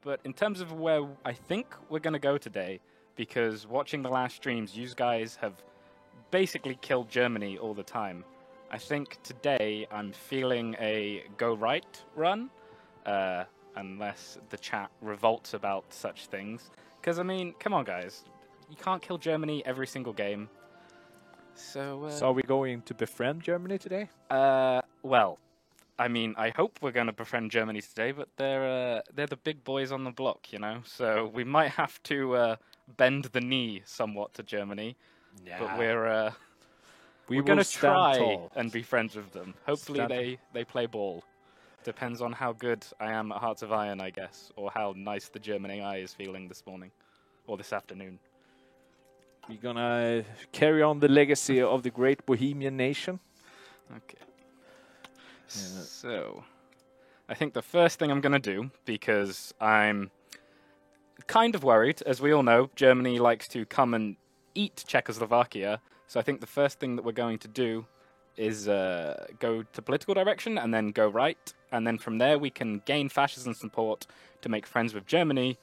But in terms of where I think we're going to go today, because watching the last streams, you guys have basically killed Germany all the time. I think today I'm feeling a go right run, unless the chat revolts about such things. Because, I mean, come on, guys. You can't kill Germany every single game. So are we going to befriend Germany today? Well, I mean, I hope we're going to befriend Germany today, but they're the big boys on the block, you know? So we might have to bend the knee somewhat to Germany. Yeah. But we're we going to stand try tall. and be friends with them. Hopefully they play ball. Depends on how good I am at Hearts of Iron, I guess, or how nice the German AI is feeling this morning, or this afternoon. We're gonna carry on the legacy of the great Bohemian nation. Okay. So, I think the first thing I'm going to do, because I'm kind of worried, as we all know, Germany likes to come and eat Czechoslovakia. So I think the first thing that we're going to do is go to political direction and then go right. And then from there we can gain fascism support to make friends with Germany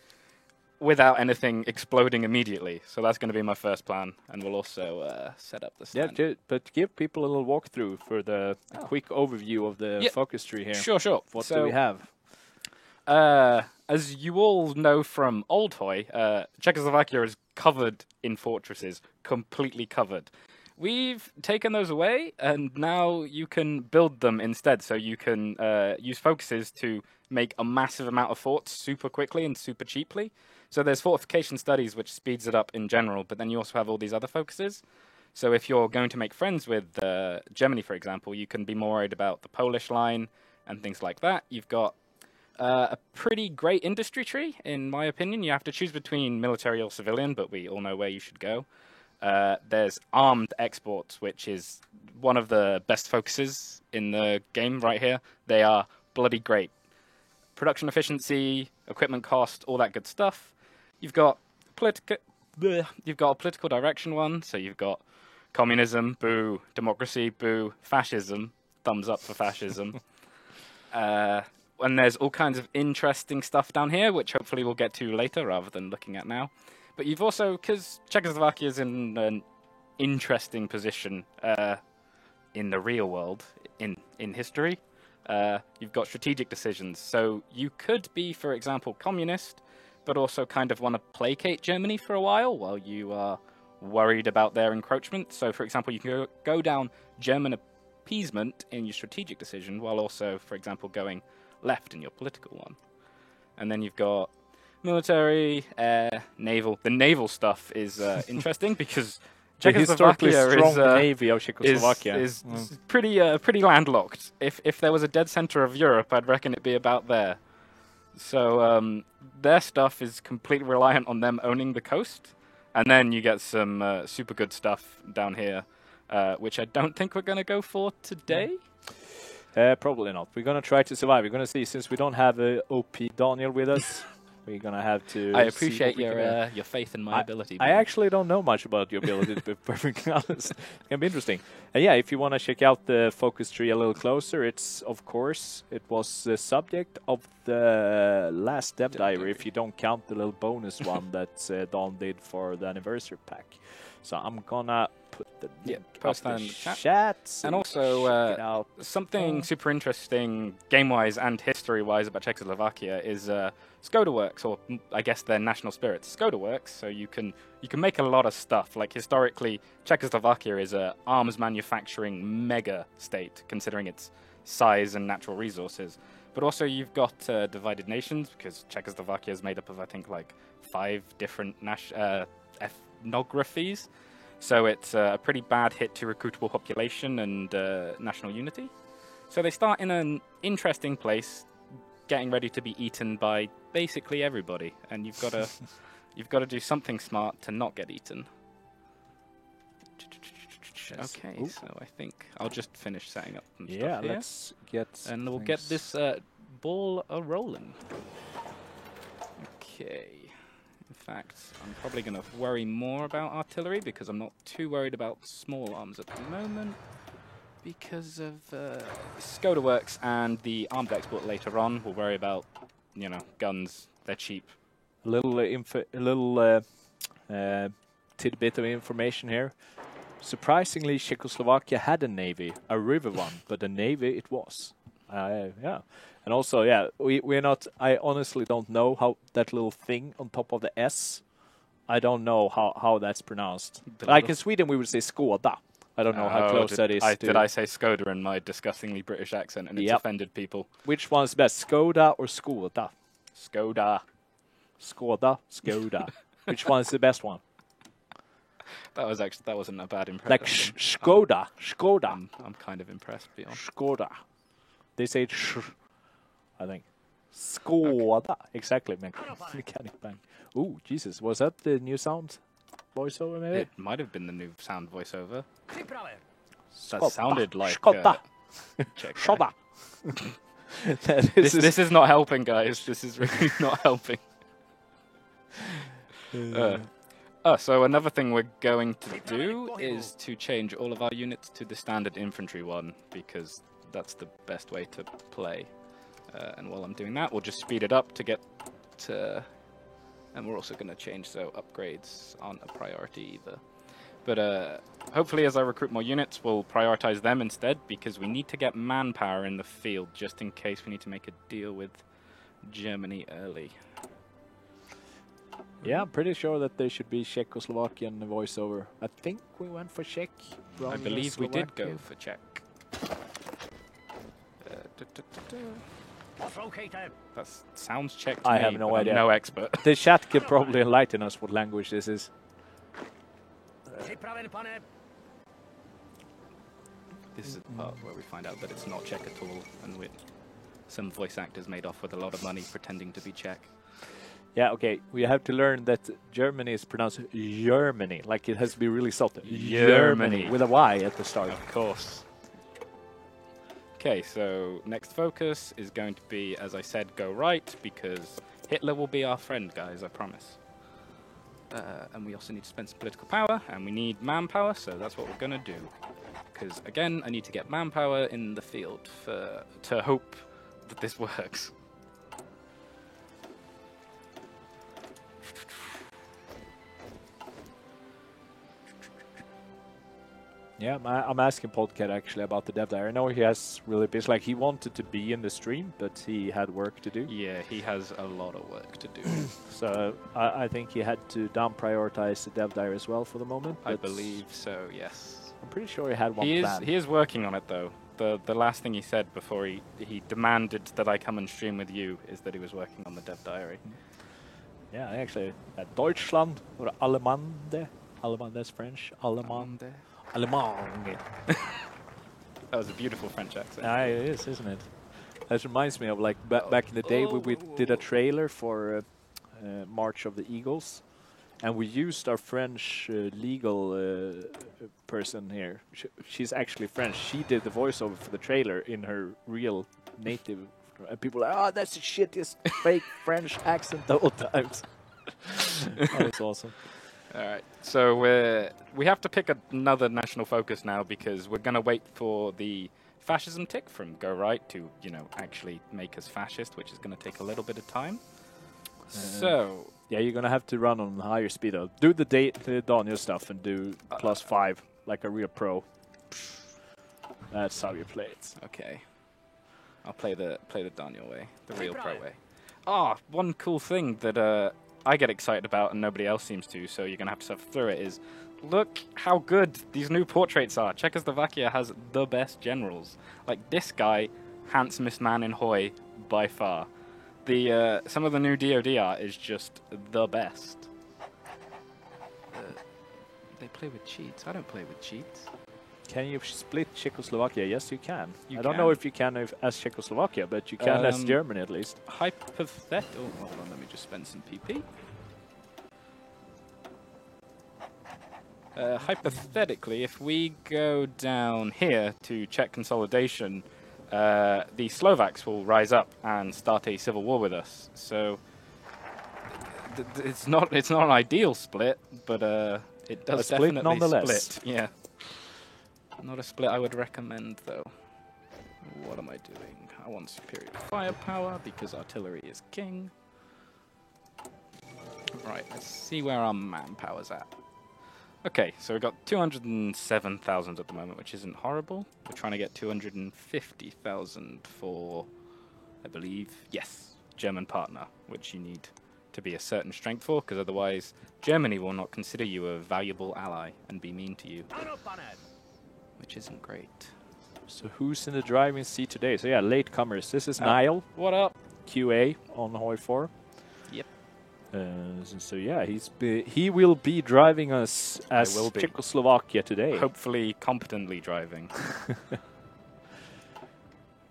without anything exploding immediately. So that's going to be my first plan. And we'll also set up the stand. Yeah, but give people a little walkthrough for the quick overview of the focus tree here. Sure. What do we have? As you all know from Oldhoy, Czechoslovakia is covered in fortresses, completely covered. We've taken those away, and now you can build them instead. So you can use focuses to make a massive amount of forts super quickly and super cheaply. So there's fortification studies, which speeds it up in general, but then you also have all these other focuses. So if you're going to make friends with Germany, for example, you can be more worried about the Polish line and things like that. You've got a pretty great industry tree, in my opinion. You have to choose between military or civilian, but we all know where you should go. There's armed exports, which is one of the best focuses in the game right here. They are bloody great. Production efficiency, equipment cost, all that good stuff. You've got a political direction one, so you've got communism, boo, democracy, boo, fascism, thumbs up for fascism. And there's all kinds of interesting stuff down here, which hopefully we'll get to later rather than looking at now. But you've also, because Czechoslovakia is in an interesting position in the real world, in history, you've got strategic decisions. So you could be, for example, communist, but also kind of want to placate Germany for a while you are worried about their encroachment. So, for example, you can go down German appeasement in your strategic decision, while also, for example, going left in your political one. And then you've got military, air, naval. The naval stuff is interesting because Czechoslovakia is pretty landlocked. If there was a dead center of Europe, I'd reckon it'd be about there. So their stuff is completely reliant on them owning the coast. And then you get some super good stuff down here, which I don't think we're going to go for today. Probably not. We're going to try to survive. We're going to see, since we don't have OP Daniel with us, we're going to have to... I appreciate your faith in my ability. I actually don't know much about your ability, to be perfectly honest. It's going to be interesting. And yeah, if you want to check out the focus tree a little closer, it's, of course, it was the subject of the last Dev Diary, if you don't count the little bonus one that Don did for the anniversary pack. So I'm going to put the link post up in the chat. chat. And also, something super interesting game-wise and history-wise about Czechoslovakia is Skoda Works, or I guess their national spirits, Skoda Works. So you can make a lot of stuff. Like historically, Czechoslovakia is a arms manufacturing mega state, considering its size and natural resources. But also you've got divided nations, because Czechoslovakia is made up of, I think, like 5 different ethnographies. So it's a pretty bad hit to recruitable population and national unity. So they start in an interesting place, getting ready to be eaten by basically everybody, and you've got to do something smart to not get eaten. Okay, so I think I'll just finish setting up some stuff here. Let's get... And we'll get this ball a-rolling. Okay. In fact, I'm probably going to worry more about artillery, because I'm not too worried about small arms at the moment, because of Skoda Works and the armed export later on. We'll worry about, guns they're cheap. A little tidbit of information here. Surprisingly, Czechoslovakia had a navy, a river one, but a navy it was. Yeah, and also, yeah, we're not. I honestly don't know how that little thing on top of the S. I don't know how that's pronounced. Like in Sweden, we would say Skoda. I don't know how close that is. Did I say Skoda in my disgustingly British accent and it's offended people? Which one's best, Skoda or Skoda? Skoda. Skoda. Which one's the best one? That wasn't a bad impression. Like Skoda. I'm kind of impressed, Bjorn. Skoda. They say I think. Skoda. Okay. Exactly, Mechanic Bank. Ooh, Jesus. Was that the new sound voiceover, maybe? It might have been the new sound voiceover. That Skoda. sounded like... Skoda. Skoda. This is not helping, guys. This is really not helping. So another thing we're going to do is to change all of our units to the standard infantry one, because that's the best way to play. And while I'm doing that, we'll just speed it up to get to... And we're also going to change so upgrades aren't a priority either. But hopefully as I recruit more units, we'll prioritize them instead, because we need to get manpower in the field, just in case we need to make a deal with Germany early. Yeah, I'm pretty sure that there should be Czechoslovakian voiceover. I think we went for Czech. I believe we did go for Czech. That sounds Czech to me. I have no idea. I'm no expert. The chat can probably enlighten us what language this is. This is the part where we find out that it's not Czech at all, and some voice actors made off with a lot of money pretending to be Czech. Yeah, okay. We have to learn that Germany is pronounced Germany, like it has to be really salted. Germany. With a Y at the start. Of course. Okay, so next focus is going to be, as I said, go right, because Hitler will be our friend, guys, I promise. And we also need to spend some political power, and we need manpower, so that's what we're going to do. Because, again, I need to get manpower in the field to hope that this works. Yeah, I'm asking Podcat actually about the dev diary. I know he has really busy, like he wanted to be in the stream, but he had work to do. Yeah, he has a lot of work to do. So I think he had to down prioritize the dev diary as well for the moment. I believe so, yes. I'm pretty sure he had one plan. He is working on it though. The last thing he said before he demanded that I come and stream with you is that he was working on the dev diary. Yeah, actually, Deutschland or Allemande. Allemande, that's French. Allemande. Allemand. That was a beautiful French accent. Yeah, it is, isn't it? That reminds me of like back in the day we did a trailer for March of the Eagles, and we used our French legal person here. She's actually French. She did the voiceover for the trailer in her real native. And people are like, oh, that's the shittiest fake French accent the whole times. That was awesome. All right, so we have to pick another national focus now, because we're going to wait for the fascism tick from Go Right to, actually make us fascist, which is going to take a little bit of time. So yeah, you're going to have to run on higher speed. Do the Daniel stuff and do +5 like a real pro. That's how you play it. Okay, I'll play the Daniel way, the real pro way. One cool thing that I get excited about and nobody else seems to, so you're going to have to suffer through it, is look how good these new portraits are. Czechoslovakia has the best generals. Like this guy, handsomest man in Hoi by far. Some of the new DoD art is just the best. They play with cheats. I don't play with cheats. Can you split Czechoslovakia? Yes, you can. I don't know if you can as Czechoslovakia, but you can as Germany at least. Hypothetical. Oh, hold on, let me just spend some PP. Hypothetically, if we go down here to Czech consolidation, the Slovaks will rise up and start a civil war with us. So it's not an ideal split, but it does definitely nonetheless. split. Yeah. Not a split I would recommend, though. What am I doing? I want superior firepower, because artillery is king. Right, let's see where our manpower's at. Okay, so we've got 207,000 at the moment, which isn't horrible. We're trying to get 250,000 for, I believe, yes, German partner, which you need to be a certain strength for, because otherwise Germany will not consider you a valuable ally and be mean to you, which isn't great. So who's in the driving seat today? So yeah, latecomers. This is Niall. What up? QA on Hoi 4. Yep. So yeah, he will be driving us as Czechoslovakia today. Hopefully competently driving.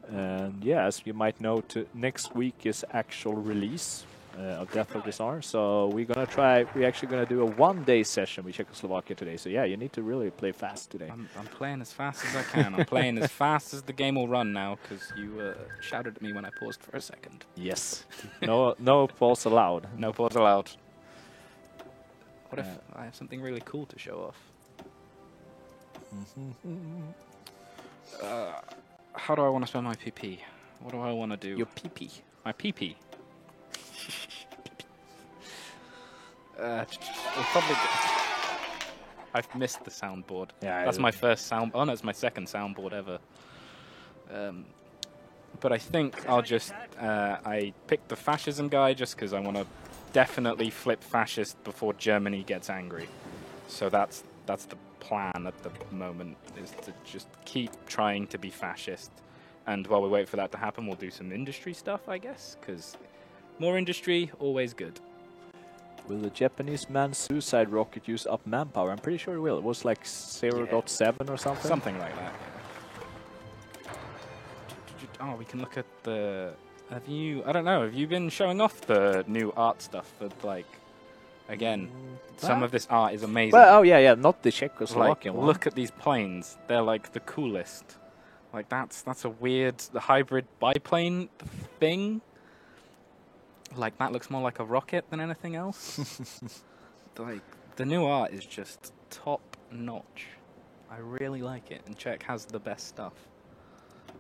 And yeah, as you might know, next week is actual release of Death of Disarm. So we're actually gonna do a one-day session with Czechoslovakia today. So yeah, you need to really play fast today. I'm playing as fast as I can. I'm playing as fast as the game will run now, because you shouted at me when I paused for a second. Yes. No pause allowed. No pause allowed. What if I have something really cool to show off? How do I want to spend my PP? What do I want to do? Your PP. My PP. We'll probably I've missed the soundboard. Yeah, that's my first sound. Oh no, it's my second soundboard ever. But I think I'll just I picked the fascism guy just because I want to definitely flip fascist before Germany gets angry. So that's the plan at the moment, is to just keep trying to be fascist. And while we wait for that to happen, we'll do some industry stuff, I guess, because more industry, always good. Will the Japanese manned suicide rocket use up manpower? I'm pretty sure it will. It was like 0.7 or something. Something like that. Yeah. Oh, we can look at the. Have you? I don't know. Have you been showing off the new art stuff? That like, again, some of this art is amazing. Well, oh yeah, not the Czechoslovakian one. Look at these planes. They're like the coolest. Like that's a weird hybrid biplane thing. Like that looks more like a rocket than anything else. Like the new art is just top notch. I really like it, and Czech has the best stuff.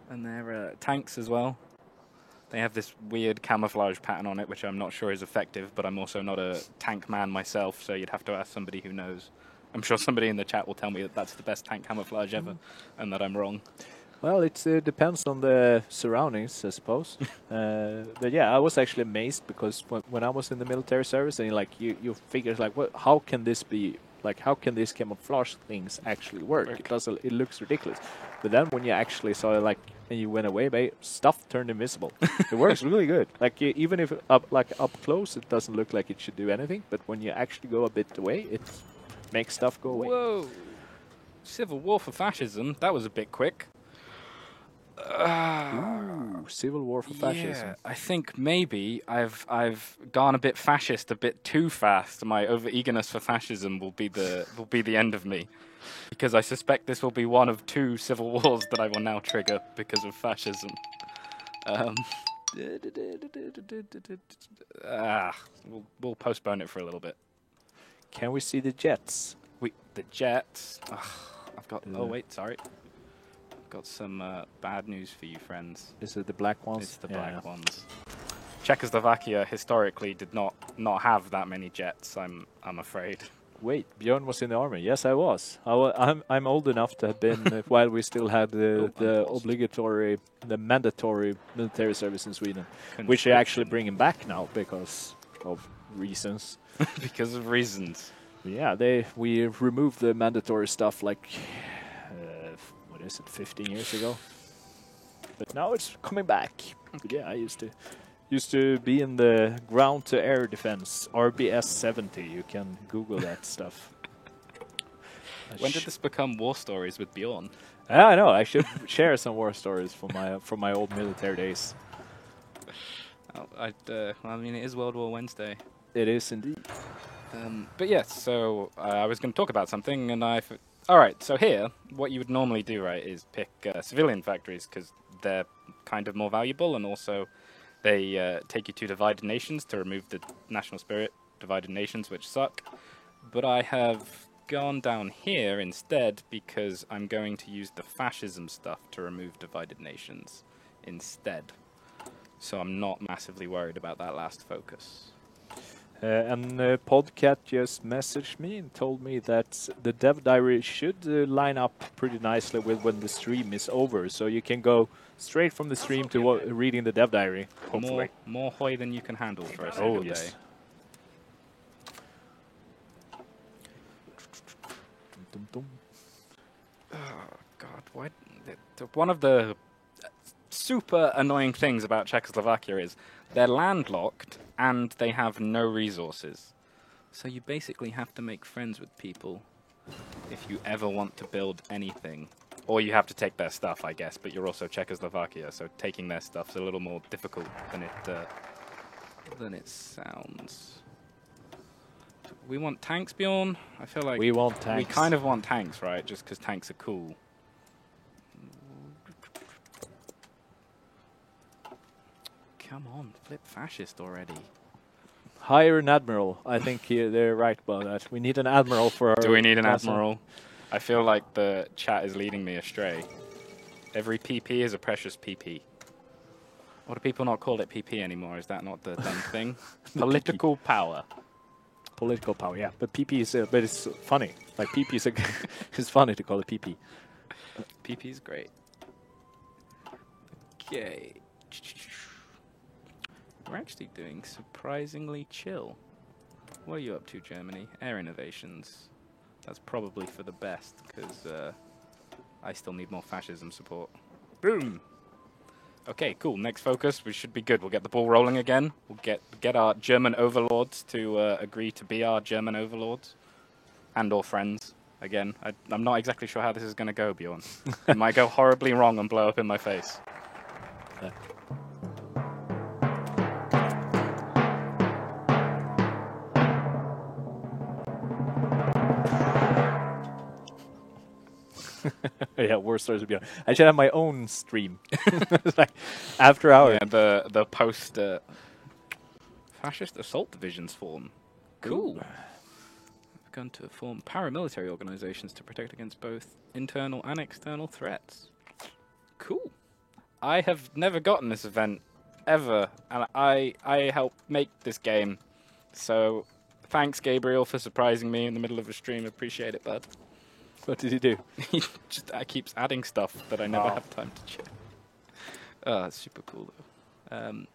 And their tanks as well. They have this weird camouflage pattern on it, which I'm not sure is effective, but I'm also not a tank man myself, so you'd have to ask somebody who knows. I'm sure somebody in the chat will tell me that that's the best tank camouflage ever, and that I'm wrong. Well, it depends on the surroundings, I suppose. But yeah, I was actually amazed because when I was in the military service, and you figure like, how can this be? Like, how can these camouflage things actually work? It looks ridiculous. But then when you actually saw it, like, and you went away, stuff turned invisible. It works really good. Like even if up close, it doesn't look like it should do anything. But when you actually go a bit away, it makes stuff go away. Whoa! Civil war for fascism. That was a bit quick. Ooh, civil war for fascism. Yeah, I think maybe I've gone a bit fascist a bit too fast. My over-eagerness for fascism will be the end of me, because I suspect this will be one of 2 civil wars that I will now trigger because of fascism. We'll postpone it for a little bit. Can we see the jets? The jets. I've got. Oh wait, sorry. Got some bad news for you, friends. Is it the black ones? It's the black ones. Czechoslovakia historically did not have that many jets. I'm afraid. Wait, Björn was in the army. Yes, I was. I'm old enough to have been while we still had the mandatory military service in Sweden, which they're actually bringing back now because of reasons. Because of reasons. Yeah, we removed the mandatory stuff like. What is it, 15 years ago? But now it's coming back. But yeah, I used to be in the ground to air defense, RBS 70. You can Google that stuff. When did this become war stories with Bjorn? I know. I should share some war stories from my old military days. I mean, it is World War Wednesday. It is indeed. But yes, so I was going to talk about something, and all right, so here, what you would normally do, right, is pick civilian factories, because they're kind of more valuable, and also they take you to divided nations to remove the national spirit, divided nations, which suck. But I have gone down here instead, because I'm going to use the fascism stuff to remove divided nations instead. So I'm not massively worried about that last focus. And Podcat just messaged me and told me that the dev diary should line up pretty nicely with when the stream is over, so you can go straight from the stream to reading the dev diary. Hopefully, more hoy than you can handle for a oh single yes. day. Dum, dum. Oh God! Why? One of the super annoying things about Czechoslovakia is they're landlocked and they have no resources. So you basically have to make friends with people if you ever want to build anything. Or you have to take their stuff, I guess, but you're also Czechoslovakia, so taking their stuff's a little more difficult than it sounds. We want tanks, Bjorn? I feel like We want tanks. we kind of want tanks, right? Just because tanks are cool. Come on, flip fascist already. Hire an admiral. I think they're right about that. We need an admiral for our. Do we need an castle. admiral? I feel like the chat is leading me astray. Every PP is a precious PP. Or do people not call it PP anymore? Is that not the dumb thing? Political power. Political power, yeah. But PP is, but it's funny. Like PP is, it's funny to call it PP. PP is great. Okay. We're actually doing surprisingly chill. What are you up to, Germany? Air innovations. That's probably for the best, because I still need more fascism support. Boom! Okay, cool. Next focus. We should be good. We'll get the ball rolling again. We'll get our German overlords to agree to be our German overlords. And or friends. Again, I'm not exactly sure how this is going to go, Bjorn. It might go horribly wrong and blow up in my face. Yeah, war stories would be on. I should have my own stream. Like after hours. Yeah, the post fascist assault divisions form. Cool. We're going to form paramilitary organizations to protect against both internal and external threats. Cool. I have never gotten this event ever, and I helped make this game. So thanks, Gabriel, for surprising me in the middle of a stream. Appreciate it, bud. What did he do? He just keeps adding stuff that I never have time to check. Oh, it's super cool though.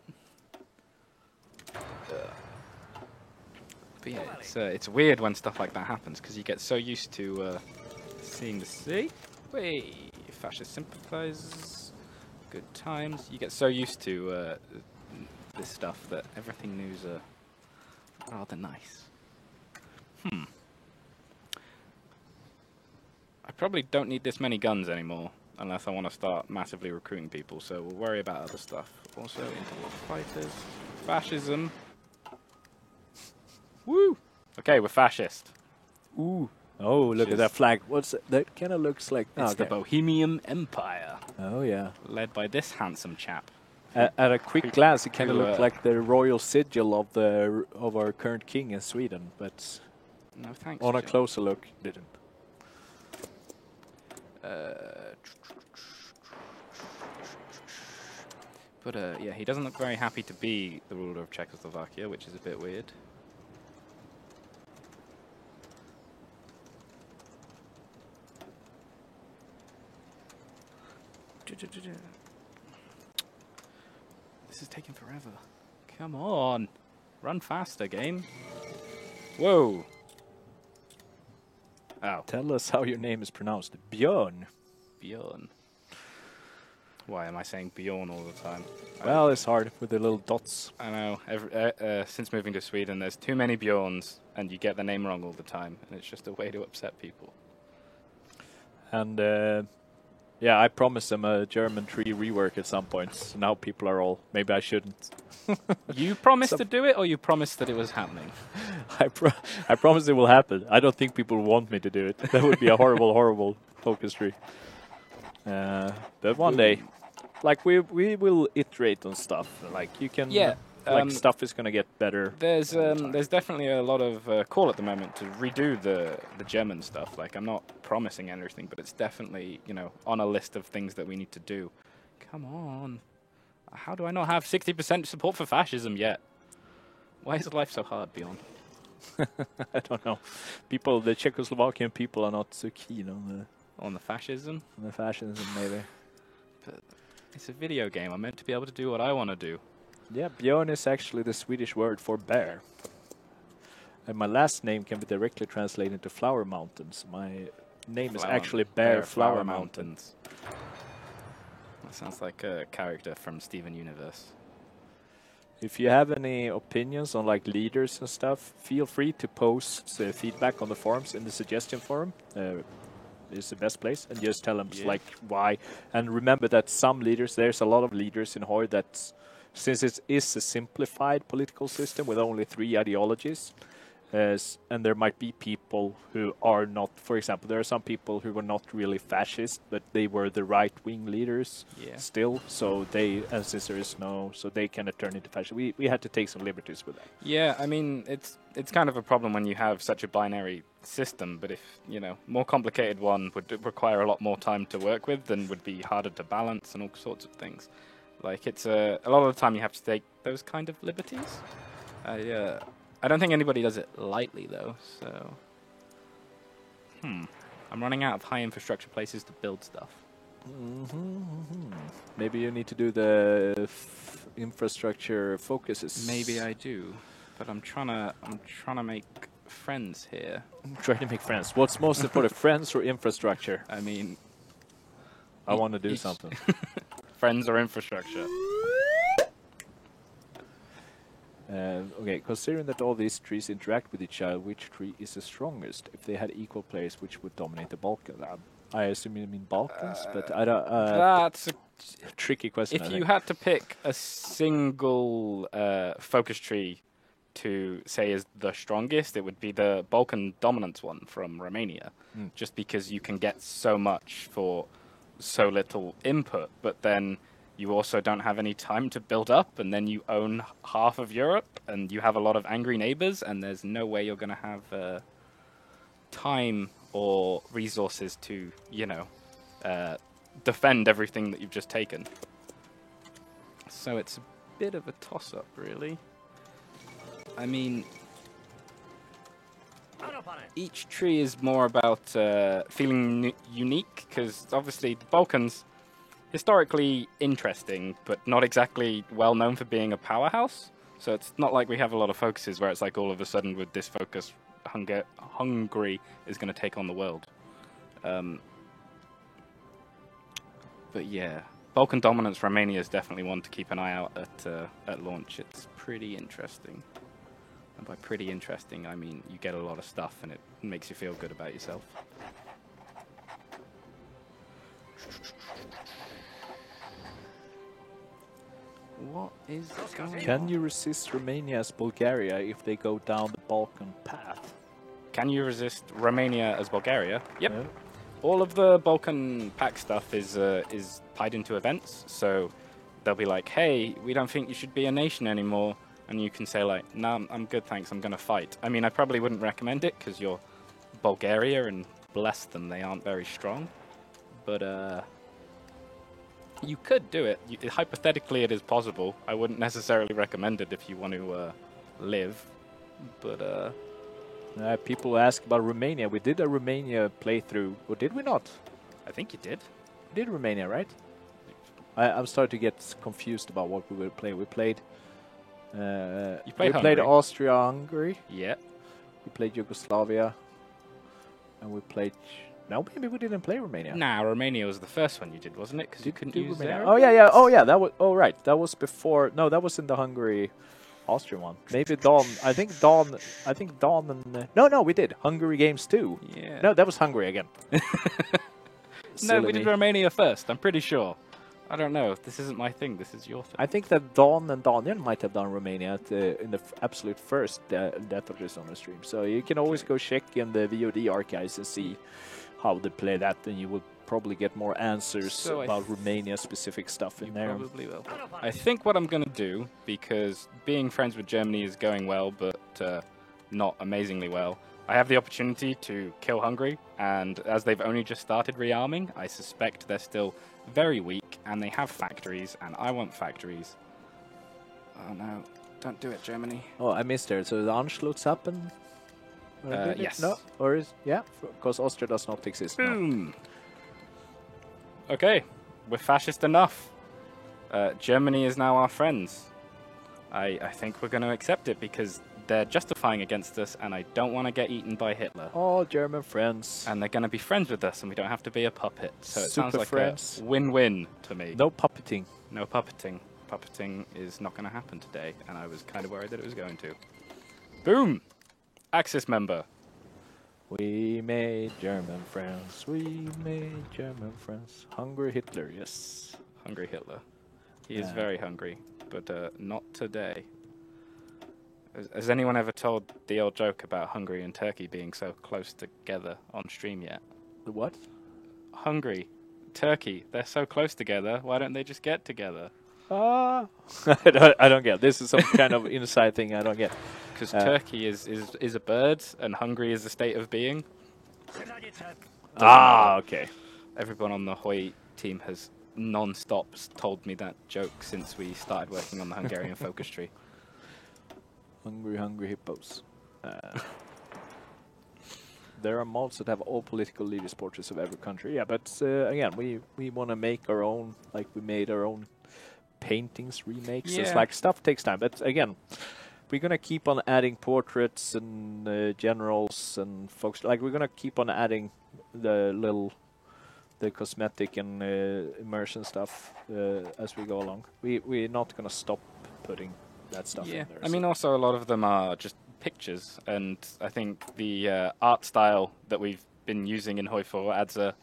But yeah, it's weird when stuff like that happens because you get so used to seeing the sea. Wait, fascist sympathizers, good times. You get so used to this stuff that everything new's rather nice. I probably don't need this many guns anymore, unless I want to start massively recruiting people, so we'll worry about other stuff. Also, interwar fighters, fascism. Woo! Okay, we're fascist. Ooh. Oh, look at that flag. What's it? That kind of looks like... It's the Bohemian Empire, Oh, yeah. led by this handsome chap. At a quick glance, it kind of who, looked like the royal sigil of our current king in Sweden, but No thanks. on a Jim. closer look, didn't. But yeah, he doesn't look very happy to be the ruler of Czechoslovakia, which is a bit weird. This is taking forever. Come on. Run faster, game. Whoa. Oh, Tell us how your name is pronounced. Björn. Bjorn. Why am I saying Bjorn all the time? Well, it's hard with the little dots. I know. Since moving to Sweden, there's too many Bjorns, and you get the name wrong all the time, and it's just a way to upset people. And yeah, I promised them a German tree rework at some point. So now people are all, maybe I shouldn't. You promised to do it, or you promised that it was happening? I promise it will happen. I don't think people want me to do it. That would be a horrible, horrible focus tree. But one day, like we will iterate on stuff. Like you can, Yeah, like stuff is gonna get better. There's definitely a lot of call at the moment to redo the German stuff. Like I'm not promising anything, but it's definitely on a list of things that we need to do. Come on, how do I not have 60% support for fascism yet? Why is life so hard, Bjorn? I don't know. People, the Czechoslovakian people are not so keen On the fascism? on the fascism, maybe. But it's a video game. I'm meant to be able to do what I want to do. Yeah, Björn is actually the Swedish word for bear. And my last name can be directly translated into Flower Mountains. My name is actually Bear Flower Mountains. That sounds like a character from Steven Universe. If you have any opinions on like leaders and stuff, feel free to post feedback on the forums in the suggestion forum. Is the best place, and just tell them like why. And remember that some leaders, there's a lot of leaders in Horde that, since it is a simplified political system with only 3 ideologies, and there might be people who are not, for example, there are some people who were not really fascist, but they were the right-wing leaders still, so they, and since there is no, so they kind of turn into fascist. We had to take some liberties with that. Yeah, I mean, it's kind of a problem when you have such a binary system, but if, you know, more complicated one would require a lot more time to work with and would be harder to balance and all sorts of things. Like, it's a lot of the time you have to take those kind of liberties. I don't think anybody does it lightly, though, so... I'm running out of high infrastructure places to build stuff. Maybe you need to do the infrastructure focuses. Maybe I do, but I'm trying to make friends here. Trying to make friends. What's most important, friends or infrastructure? I mean... I want to do something. Friends or infrastructure? Okay, considering that all these trees interact with each other, which tree is the strongest? If they had equal players, which would dominate the Balkans? I assume you mean Balkans, but I don't... that's a tricky question. If you had to pick a single focus tree to say is the strongest, it would be the Balkan dominance one from Romania, just because you can get so much for so little input, but then you also don't have any time to build up, and then you own half of Europe, and you have a lot of angry neighbors, and there's no way you're going to have time or resources to, you know, defend everything that you've just taken. So it's a bit of a toss-up, really. I mean, each tree is more about feeling unique, because obviously the Balkans, historically interesting, but not exactly well known for being a powerhouse. So it's not like we have a lot of focuses where it's like all of a sudden with this focus, Hungary is going to take on the world. But yeah, Balkan dominance Romania is definitely one to keep an eye out at launch. It's pretty interesting. And by pretty interesting, I mean you get a lot of stuff and it makes you feel good about yourself. What is going on? Can you resist Romania as Bulgaria if they go down the Balkan path? Can you resist Romania as Bulgaria? Yep. Yeah. All of the Balkan Pact stuff is tied into events, so they'll be like, hey, we don't think you should be a nation anymore, and you can say like, no, I'm good, thanks, I'm going to fight. I mean, I probably wouldn't recommend it, because you're Bulgaria, and bless them, they aren't very strong, but you could do it. Hypothetically, it is possible. I wouldn't necessarily recommend it if you want to live, but... people ask about Romania. We did a Romania playthrough, or did we not? I think you did. We did Romania, right? I'm starting to get confused about what we would play. We played... you played Austria-Hungary. Yeah. We played Yugoslavia. And we played... No, maybe we didn't play Romania. Nah, Romania was the first one you did, wasn't it? Because you couldn't use Romania. Zara? Oh, yeah. Oh, yeah. That was... Oh, right. That was before... No, that was in the Hungary-Austrian one. Maybe Dawn... I think Dawn and... No, we did. Hungary Games 2. Yeah. No, that was Hungary again. No, we did Romania first. I'm pretty sure. I don't know. This isn't my thing. This is your thing. I think that Dawn and Daniel might have done Romania in the absolute first Death of Dishonored stream. So you can always go check in the VOD archives and see how they play that, and you will probably get more answers about Romania-specific stuff in there. You probably will. I think what I'm going to do, because being friends with Germany is going well, but not amazingly well, I have the opportunity to kill Hungary, and as they've only just started rearming, I suspect they're still very weak, and they have factories, and I want factories. Oh no, don't do it, Germany. Oh, I missed it. So the Anschlusshappen? Yes. No? Or is... Yeah, because Austria does not exist now. Boom. Okay, we're fascist enough. Germany is now our friends. I think we're going to accept it because they're justifying against us, and I don't want to get eaten by Hitler. All German friends. And they're going to be friends with us, and we don't have to be a puppet. So it sounds Super like friends. a win-win to me. No puppeting. No puppeting. Puppeting is not going to happen today, and I was kind of worried that it was going to. Boom! Axis member. We made German friends. We made German friends. Hungry Hitler, yes. Hungry Hitler. He is very hungry, but not today. Has anyone ever told the old joke about Hungary and Turkey being so close together on stream yet? The what? Hungary, Turkey, they're so close together. Why don't they just get together? I don't get. This is some kind of inside thing I don't get. Because Turkey is a bird and Hungary is a state of being. Okay. Everyone on the Hoi team has non-stop told me that joke since we started working on the Hungarian focus tree. Hungry hippos. There are mods that have all political leaders portraits of every country. Yeah, but again, we want to make our own, like we made our own paintings, remakes. Yeah. It's like stuff takes time. But again, we're gonna keep on adding portraits and generals and folks. Like we're gonna keep on adding the cosmetic and immersion stuff as we go along. We're not gonna stop putting that stuff in there. I mean, also a lot of them are just pictures, and I think the art style that we've been using in Hoi 4 adds a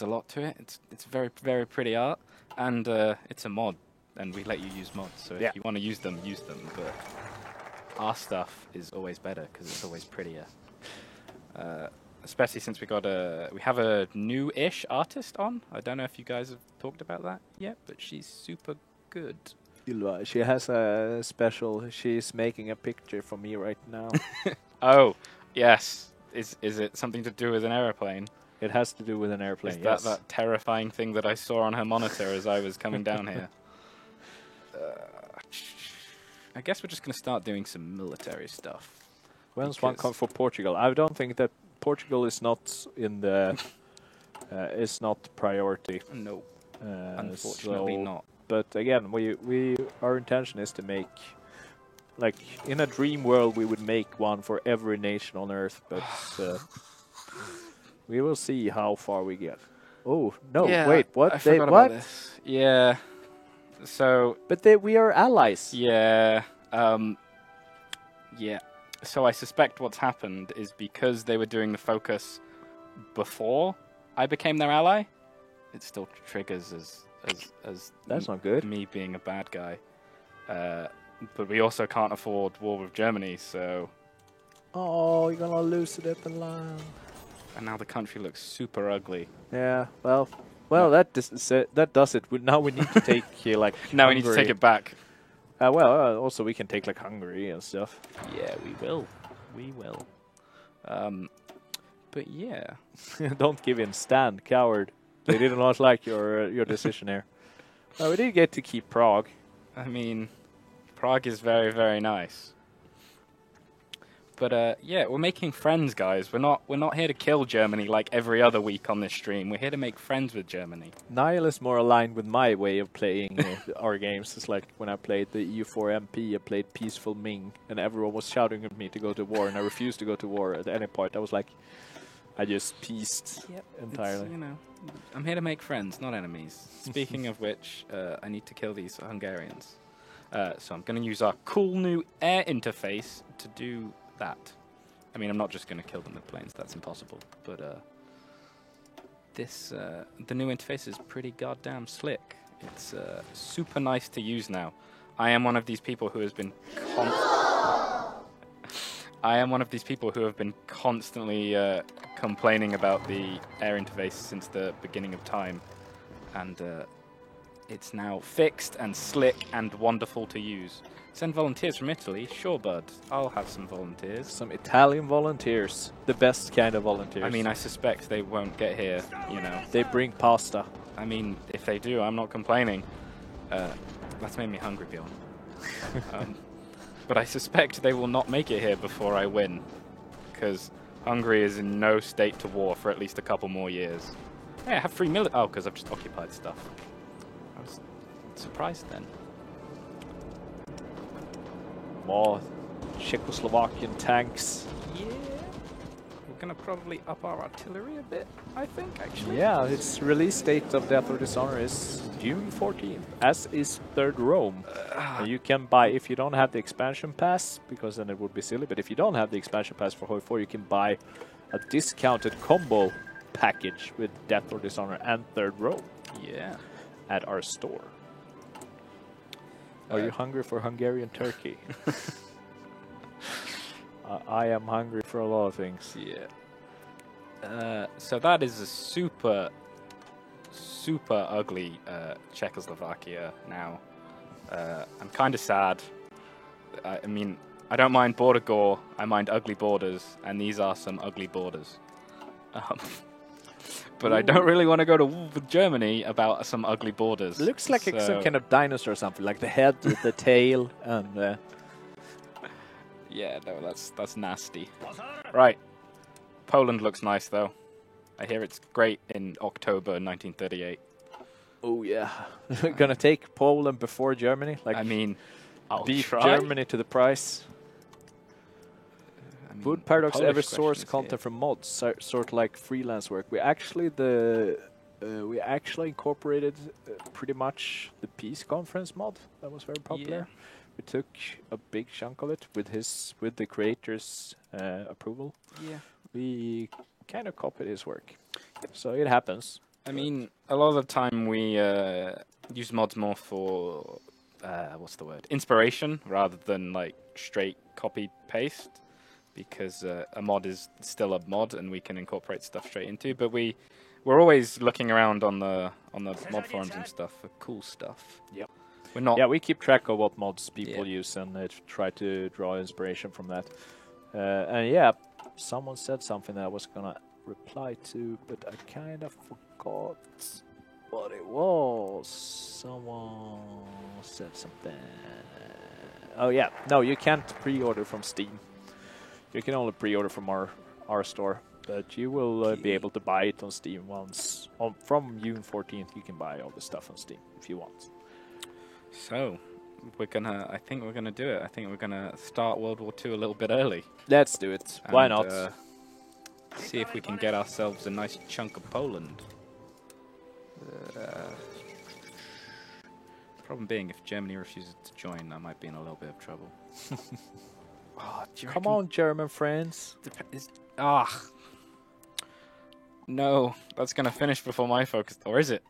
lot to it. It's very, very pretty art, and it's a mod, and we let you use mods. So if you want to use them, use them. But our stuff is always better because it's always prettier. Especially since we have a new-ish artist on. I don't know if you guys have talked about that yet, but she's super good. Ylva, she has a special. She's making a picture for me right now. Oh, yes. Is it something to do with an airplane? It has to do with an airplane. Is yes. that terrifying thing that I saw on her monitor as I was coming down here? I guess we're just going to start doing some military stuff. When's one come for Portugal? I don't think that Portugal is not in the is not priority. No, unfortunately not. But again, our intention is to make, like in a dream world, we would make one for every nation on Earth. But we will see how far we get. Oh no! Yeah, wait, what? I forgot about this. Yeah. So. But we are allies. Yeah. Yeah. So I suspect what's happened is because they were doing the focus before I became their ally, it still triggers as that's not good. Me being a bad guy. But we also can't afford war with Germany, so. Oh, you're gonna lose it at the line. And now the country looks super ugly. Yeah. Well, that does it. Now we need to take like. Now Hungary. we need to take it back. Also we can take like Hungary and stuff. Yeah, we will. We will. But yeah. Don't give in, stand, coward. They did not like your decision here. We did get to keep Prague. I mean, Prague is very, very nice. But yeah, we're making friends, guys. We're not here to kill Germany like every other week on this stream. We're here to make friends with Germany. Niall is more aligned with my way of playing our games. It's like when I played the EU4MP, I played Peaceful Ming, and everyone was shouting at me to go to war, and I refused to go to war at any point. I was like, I just peaced entirely. You know, I'm here to make friends, not enemies. Speaking of which, I need to kill these Hungarians. So I'm going to use our cool new air interface to do that. I mean, I'm not just going to kill them with planes. That's impossible. But the new interface is pretty goddamn slick. It's super nice to use now. I am one of these people who has been constantly complaining about the air interface since the beginning of time, and it's now fixed and slick and wonderful to use. Send volunteers from Italy? Sure, bud. I'll have some volunteers. Some Italian volunteers. The best kind of volunteers. I mean, I suspect they won't get here, you know. They bring pasta. I mean, if they do, I'm not complaining. That's made me hungry, Bjorn. But I suspect they will not make it here before I win, because Hungary is in no state to war for at least a couple more years. Hey, I have free military. Oh, because I've just occupied stuff. I was surprised then. More Czechoslovakian tanks. Yeah. We're gonna probably up our artillery a bit, I think, actually. Yeah, its release date of Death or Dishonor is June 14th, as is Third Rome. And you can buy, if you don't have the expansion pass, because then it would be silly, but if you don't have the expansion pass for Hoi 4, you can buy a discounted combo package with Death or Dishonor and Third Rome. Yeah. At our store. Are you hungry for Hungarian turkey? I am hungry for a lot of things. Yeah. So that is a super ugly Czechoslovakia now. I'm kind of sad. I mean, I don't mind border gore. I mind ugly borders, and these are some ugly borders. But I don't really want to go to war with Germany about some ugly borders. It looks like some kind of dinosaur or something, like the head with the tail and... Yeah, no, that's nasty. Right. Poland looks nice, though. I hear it's great in October 1938. Oh, yeah. We're gonna take Poland before Germany? Like, I mean, I'll beat try. Germany to the price. I mean, Would Paradox Polish ever source questions content from mods, sort of like freelance work? We actually incorporated pretty much the Peace Conference mod that was very popular. Yeah. We took a big chunk of it with the creator's approval. Yeah. We kind of copied his work, so it happens. I mean, a lot of the time we use mods more for what's the word? Inspiration rather than like straight copy paste, because a mod is still a mod and we can incorporate stuff straight into. But we're always looking around on the mod forums and stuff for cool stuff. Yep. We're not. Yeah, we keep track of what mods people use and try to draw inspiration from that. And yeah, someone said something that I was gonna reply to, but I kind of forgot what it was. Someone said something. Oh yeah, no, you can't pre-order from Steam. You can only pre-order from our store, but you will be able to buy it on Steam once. From June 14th, you can buy all the stuff on Steam if you want. So, I think we're gonna do it. I think we're gonna start World War II a little bit early. Let's do it. Why And, not? See if we can get ourselves a nice chunk of Poland. Problem being, if Germany refuses to join, I might be in a little bit of trouble. Come on, German friends. No, that's gonna finish before my focus, or is it?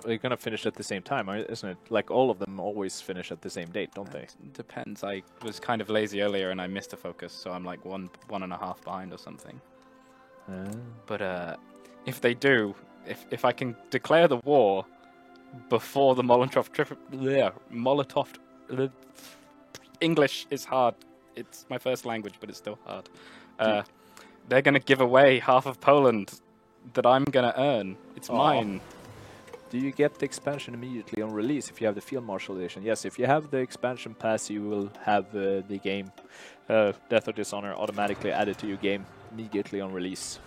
They're gonna finish at the same time, isn't it? Like all of them always finish at the same date, don't they? Depends. I was kind of lazy earlier and I missed a focus, so I'm like one and a half behind or something. But if they do, if I can declare the war before the Molotov English is hard. It's my first language, but it's still hard. They're gonna give away half of Poland that I'm gonna earn. It's mine. Do you get the expansion immediately on release if you have the Field Marshal Edition? Yes, if you have the expansion pass, you will have the game Death or Dishonor automatically added to your game immediately on release.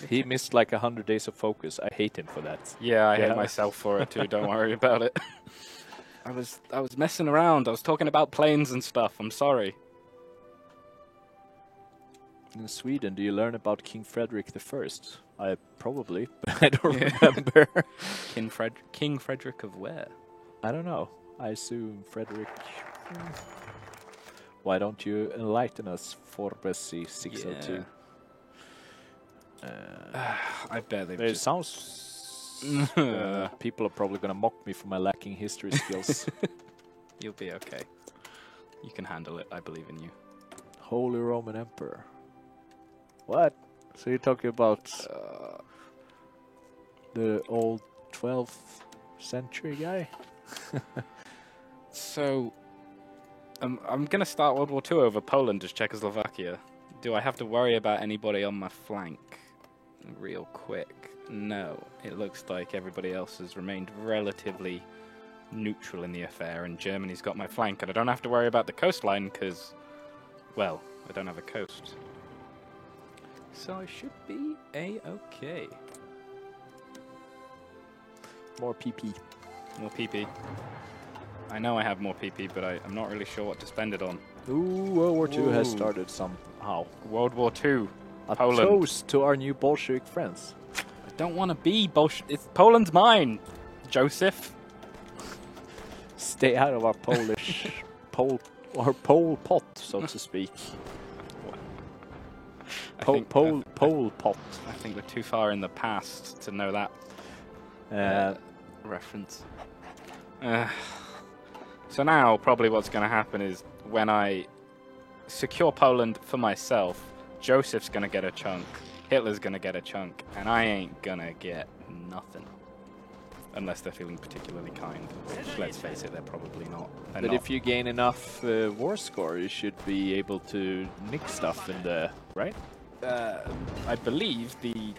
He missed like 100 days of focus. I hate him for that. Yeah, I hate myself for it too. Don't worry about it. I was messing around. I was talking about planes and stuff. I'm sorry. In Sweden, do you learn about King Frederick I? Probably, but I don't remember. King Frederick of where? I don't know. I assume Frederick. Why don't you enlighten us, Forbesi 602? I bet they've It sounds... people are probably going to mock me for my lacking history skills. You'll be okay. You can handle it. I believe in you. Holy Roman Emperor. What? So you're talking about the old 12th century guy? So, I'm going to start World War II over Poland as Czechoslovakia. Do I have to worry about anybody on my flank? Real quick. No. It looks like everybody else has remained relatively neutral in the affair, and Germany's got my flank, and I don't have to worry about the coastline because, well, I don't have a coast. So I should be A-okay. More PP. More PP. I know I have more PP, but I'm not really sure what to spend it on. Ooh, World War II has Ooh. started somehow. World War II. A Poland. toast to our new Bolshevik friends. I don't want to be Poland's mine, Joseph. Stay out of our Polish Pol Pot, so to speak. Pol Pot. I think we're too far in the past to know that reference. So now, probably what's going to happen is when I secure Poland for myself, Joseph's going to get a chunk, Hitler's going to get a chunk, and I ain't going to get nothing. Unless they're feeling particularly kind, which, let's face it, they're probably not. But if you gain enough war score, you should be able to nick stuff in the... right? I believe the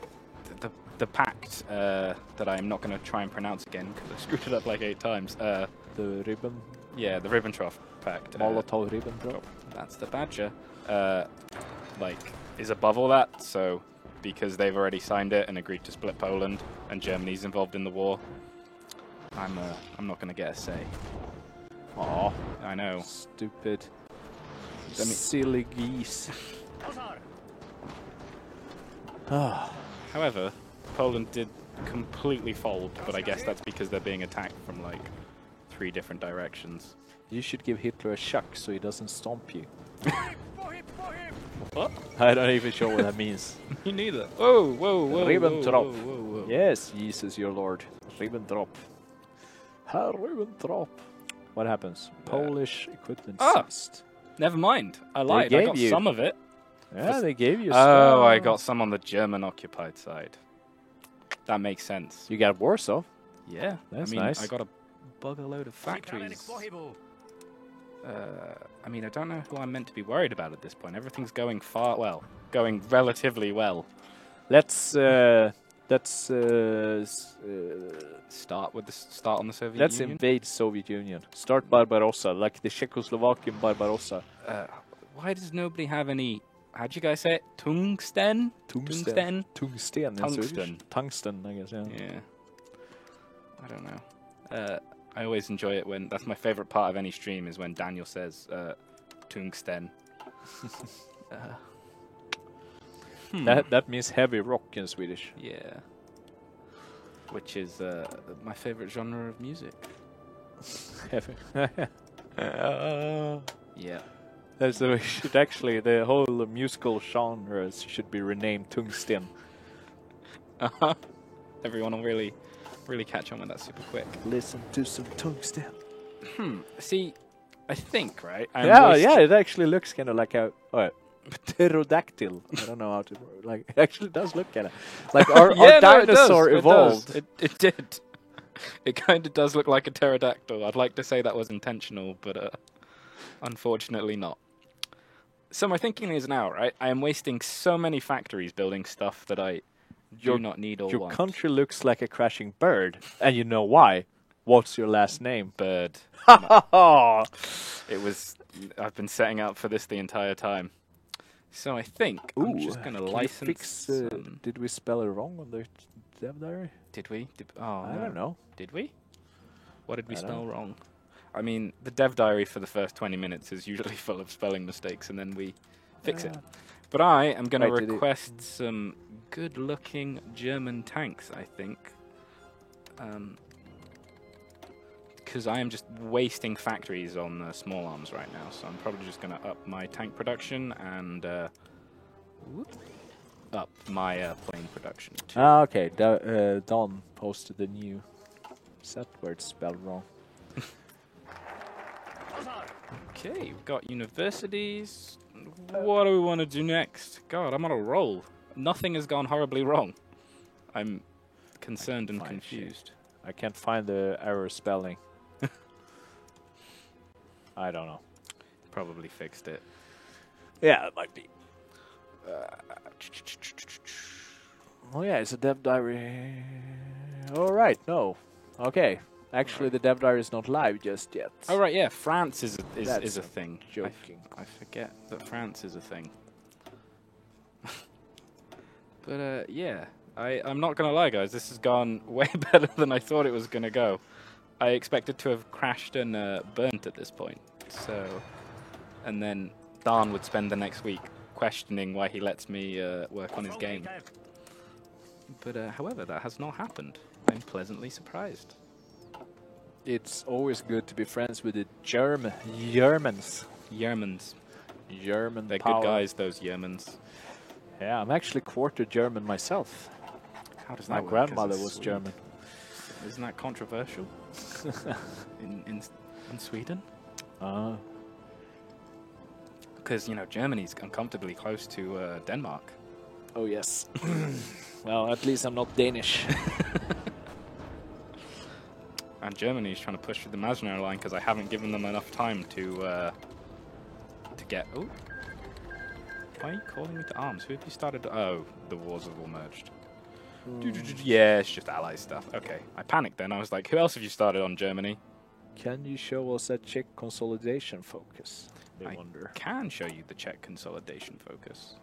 pact that I'm not going to try and pronounce again because I screwed it up like 8 times. The ribbon? Yeah, the Ribbentrop Pact. Molotov-Ribbentrop? That's the Badger. Is above all that, so because they've already signed it and agreed to split Poland and Germany's involved in the war, I'm not going to get a say. Aw, I know. Stupid. Silly geese. However, Poland did completely fold, but I guess that's because they're being attacked from like 3 different directions. You should give Hitler a shuck so he doesn't stomp you. What? I'm not even sure what that means. Me neither. Whoa, whoa, whoa. Ribbentrop. Whoa, whoa, whoa. Yes, Jesus, your lord. Ribbentrop. Herr Ribbentrop. What happens? Polish equipment seized. Never mind. I lied. I got some of it. Yeah, they gave you Oh, stuff. I got some on the German-occupied side. That makes sense. You got Warsaw. Yeah. That's I mean, nice. I got a bugger load of factories. I mean, I don't know who I'm meant to be worried about at this point. Everything's going going relatively well. Let's start on the Soviet let's Union. invade Soviet Union. Start Barbarossa, like the Czechoslovakian Barbarossa. Why does nobody have any? How'd you guys say it? Tungsten? Tungsten. Tungsten. in Tungsten. Swedish. Tungsten, I guess. Yeah. Yeah. I don't know. I always enjoy it when that's my favorite part of any stream is when Daniel says tungsten. That means heavy rock in Swedish. Yeah. Which is my favorite genre of music. Heavy. Yeah. So we should actually, the whole musical genre should be renamed Tungsten. Everyone will really catch on with that super quick. Listen to some Tungsten. See, I think, right? Yeah, it actually looks kind of like a pterodactyl. I don't know how to, like, it actually does look kind of like our dinosaur evolved. It did. It kind of does look like a pterodactyl. I'd like to say that was intentional, but unfortunately not. So my thinking is now, right? I am wasting so many factories building stuff that I do not need or Your want. country looks like a crashing bird, and you know why. What's your last name? Bird. It was. I've been setting out for this the entire time. So I think I'm just going to license. Did we spell it wrong on the dev diary? Did we? I don't know. Did we? What did we spell wrong? I mean, the dev diary for the first 20 minutes is usually full of spelling mistakes, and then we fix it. But I am going to request some good-looking German tanks, I think. Because I am just wasting factories on small arms right now, so I'm probably just going to up my tank production and up my plane production too. Okay. Don posted the new set where it's spelled wrong. Okay, we've got universities. What do we want to do next? God, I'm on a roll. Nothing has gone horribly wrong. I'm concerned and confused. I can't find the error spelling. I don't know. Probably fixed it. Yeah, it might be. Oh yeah, it's a dev diary. All right, no. Okay. Actually, the Dev Diary is not live just yet. Oh right, yeah, France is That's a thing. Joking. I forget that France is a thing. But yeah, I'm not gonna lie, guys. This has gone way better than I thought it was gonna go. I expected to have crashed and burnt at this point. So, and then Dan would spend the next week questioning why he lets me work on his game. But however, that has not happened. I'm pleasantly surprised. It's always good to be friends with the Germans. Germans. German They're power. good guys, those Germans. Yeah, I'm actually quarter German myself. How does My that work? grandmother 'Cause it's was Swede. German. Isn't that controversial? in Sweden? Because, you know, Germany's uncomfortably close to Denmark. Oh, yes. Well, at least I'm not Danish. And Germany's trying to push through the Maginot Line because I haven't given them enough time to get... Oh. Why are you calling me to arms? Who have you started? Oh, the wars have all merged. Yeah, it's just ally stuff. Okay. I panicked then. I was like, who else have you started on, Germany? Can you show us a Czech consolidation focus? I wonder. Can show you the Czech consolidation focus.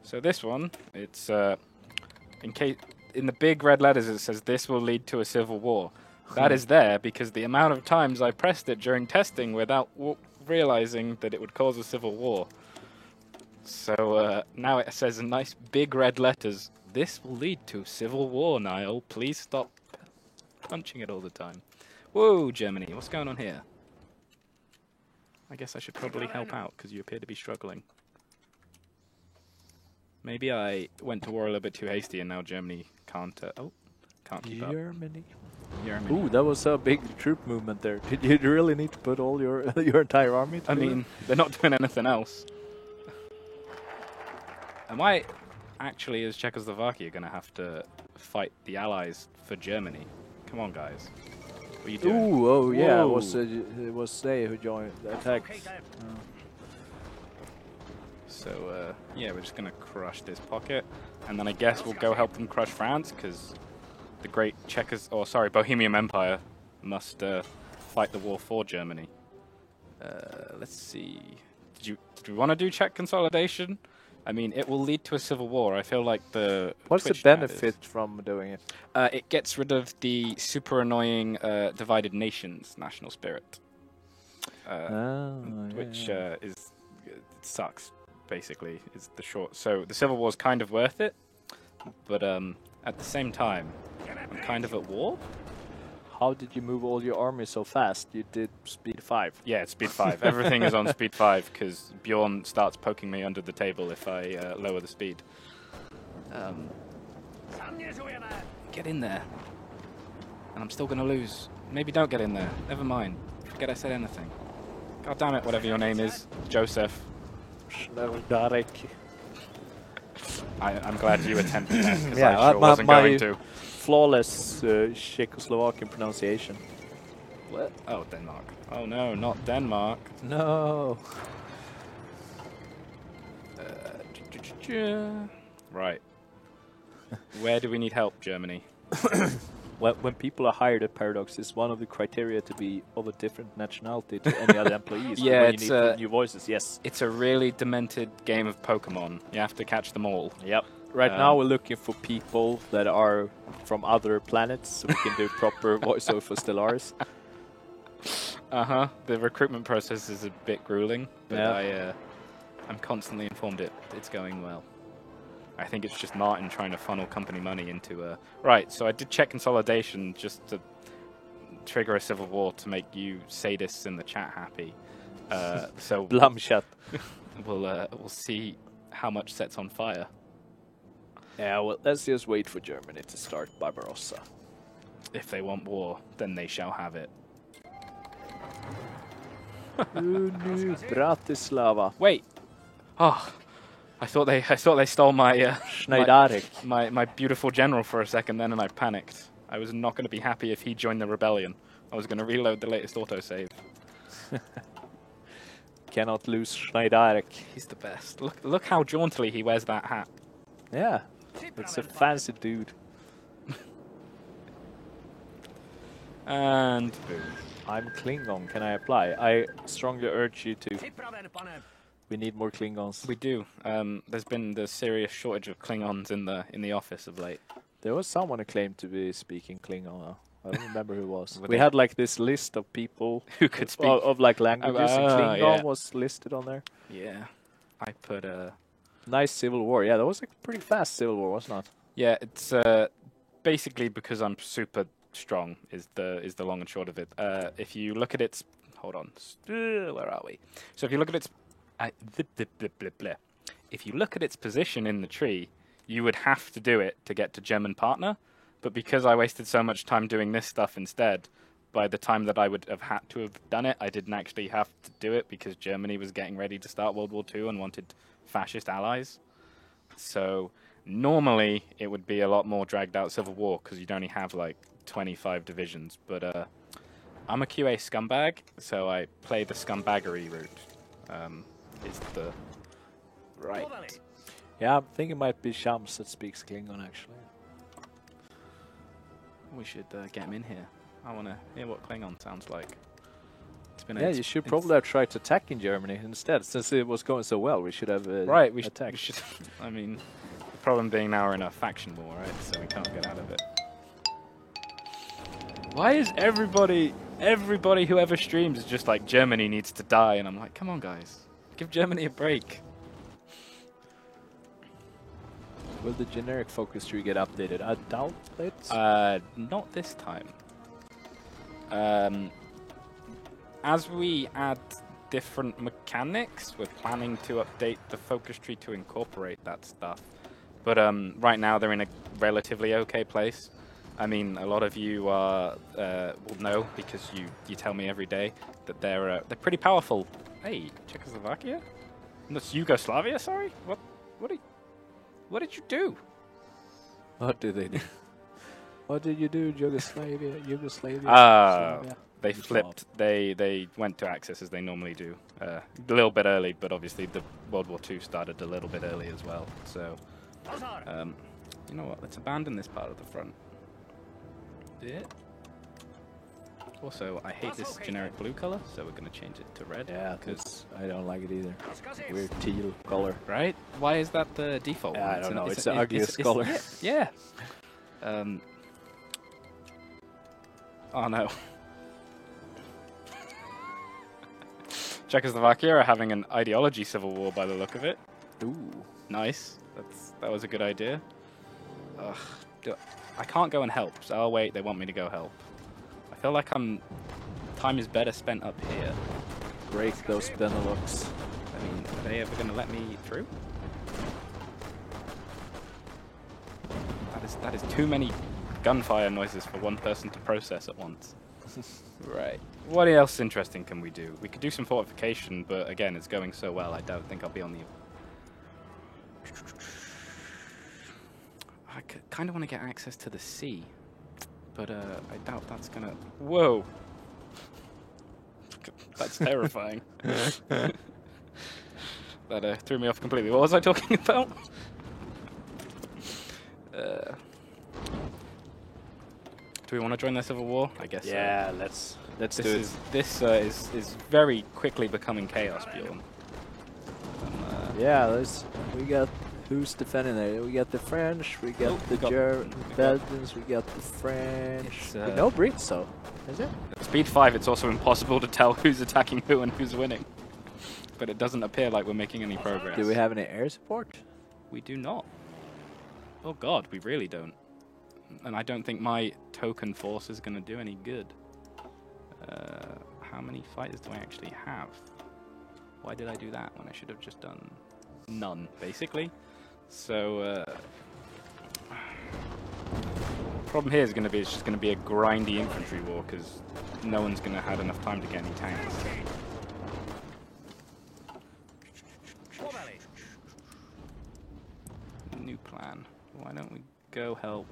So this one, it's in the big red letters it says this will lead to a civil war. That is there because the amount of times I pressed it during testing without realizing that it would cause a civil war. So now it says in nice big red letters, this will lead to civil war, Niall. Please stop punching it all the time. Whoa, Germany, what's going on here? I guess I should probably help out because you appear to be struggling. Maybe I went to war a little bit too hasty and now Germany can't keep up. Germany. Germany. Ooh, that was a big troop movement there. Did you really need to put all your your entire army to I do mean, they're not doing anything else. Am I actually, as Czechoslovakia, going to have to fight the Allies for Germany? Come on, guys. What are you it? doing? Ooh, oh yeah, Whoa. it was they who joined the attack. So, yeah, we're just going to crush this pocket. And then I guess we'll go help them crush France, because the great Bohemian Empire must fight the war for Germany. Let's see. Did we want to do Czech consolidation? I mean, it will lead to a civil war. I feel like the... What's Twitch the chat benefit from doing it? It gets rid of the super annoying divided nations national spirit. Which it sucks, basically, is the short. So the Civil War's kind of worth it, but at the same time, I'm kind of at war. How did you move all your army so fast? You did speed 5. Yeah, it's speed 5. Everything is on speed 5 because Bjorn starts poking me under the table if I lower the speed. Get in there. And I'm still going to lose. Maybe don't get in there. Never mind. Forget I said anything. God damn it, whatever your name is. Joseph. Darek. I'm glad you attempted that because Yeah, I sure wasn't going to. Flawless Czechoslovakian pronunciation. What? Oh, Denmark. Oh no, not Denmark. No. Right. Where do we need help, Germany? Well, when people are hired at Paradox, it's one of the criteria to be of a different nationality to any other employees. Yeah, when it's you need new voices. Yes. It's a really demented game of Pokemon. You have to catch them all. Yep. Right now we're looking for people that are from other planets, so we can do proper voiceover for Stellaris. The recruitment process is a bit grueling, but Yeah. I'm constantly informed it's going well. I think it's just Martin trying to funnel company money into Right, so I did check consolidation just to trigger a civil war to make you sadists in the chat happy. So Blumchat. we'll see how much sets on fire. Yeah, well, let's just wait for Germany to start Barbarossa. If they want war, then they shall have it. Bratislava. Wait. Oh, I thought they stole my Schneidarek. my beautiful general for a second then, and I panicked. I was not going to be happy if he joined the rebellion. I was going to reload the latest autosave. Cannot lose Schneidarek. He's the best. Look how jauntily he wears that hat. Yeah, it's a fancy dude. And boom. I'm Klingon. Can I apply? I strongly urge you to. We need more Klingons. We do. There's been the serious shortage of Klingons in the office of late. There was someone who claimed to be speaking Klingon. I don't remember who it was. Were We they- had like this list of people Who could speak? of like languages, and Klingon yeah. was listed on there. Yeah. I put Nice civil war. Yeah, that was like pretty fast civil war, wasn't it? Yeah, it's basically because I'm super strong is the long and short of it. If you look at its, hold on, where are we? So if you look at its, if you look at its position in the tree, you would have to do it to get to German partner. But because I wasted so much time doing this stuff instead, by the time that I would have had to have done it, I didn't actually have to do it because Germany was getting ready to start World War II and wanted fascist allies. So normally it would be a lot more dragged out civil war because you'd only have like 25 divisions. But I'm a QA scumbag, so I play the scumbaggery route. Is the right. Yeah, I think it might be Shams that speaks Klingon actually. We should get him in here. I want to hear what Klingon sounds like. It's been Yeah, you should probably have tried to attack in Germany instead. Since it was going so well, we should have right. We attacked. should. I mean, the problem being now we're in a faction war, right? So we can't get out of it. Why is everybody who ever streams is just like Germany needs to die, and I'm like, come on, guys, give Germany a break. Will the generic focus tree get updated? I doubt it. Not this time. As we add different mechanics, we're planning to update the focus tree to incorporate that stuff. But right now they're in a relatively okay place. I mean, a lot of you will know because you tell me every day that they're pretty powerful. Hey, Czechoslovakia? That's Yugoslavia. Sorry, what did you do? What did they do? What did you do, Yugoslavia? They Good flipped. They went to Axis as they normally do. A little bit early, but obviously the World War II started a little bit early as well. So, you know what? Let's abandon this part of the front. Yeah. Also, I hate this generic blue color, so we're going to change it to red. Yeah, because I don't like it either. Weird teal color. Right? Why is that the default one? I don't know. It's the ugliest color. Yeah. Oh no. Czechoslovakia are having an ideology civil war by the look of it. Ooh. Nice. That was a good idea. Ugh. I can't go and help. So, oh wait, they want me to go help. I feel like time is better spent up here. Break those Benelux. I mean, are they ever going to let me through? That is too many gunfire noises for one person to process at once. Right. What else interesting can we do? We could do some fortification, but again, it's going so well, I don't think I'll be on the... I kind of want to get access to the sea, but I doubt that's going to... Whoa! That's terrifying. That threw me off completely. What was I talking about? Do we want to join the Civil War? I guess Yeah, so. let's do it. This is very quickly becoming chaos, Bjorn. Yeah, we got who's defending there? We got the French, we got Belgians, we got the French. No Brits, though, is it? At Speed 5, it's also impossible to tell who's attacking who and who's winning. But it doesn't appear like we're making any progress. Do we have any air support? We do not. Oh god, we really don't. And I don't think my token force is going to do any good. How many fighters do I actually have? Why did I do that when I should have just done none, basically? So, problem here is going to be it's just going to be a grindy infantry war because no one's going to have enough time to get any tanks. New plan. Why don't we go help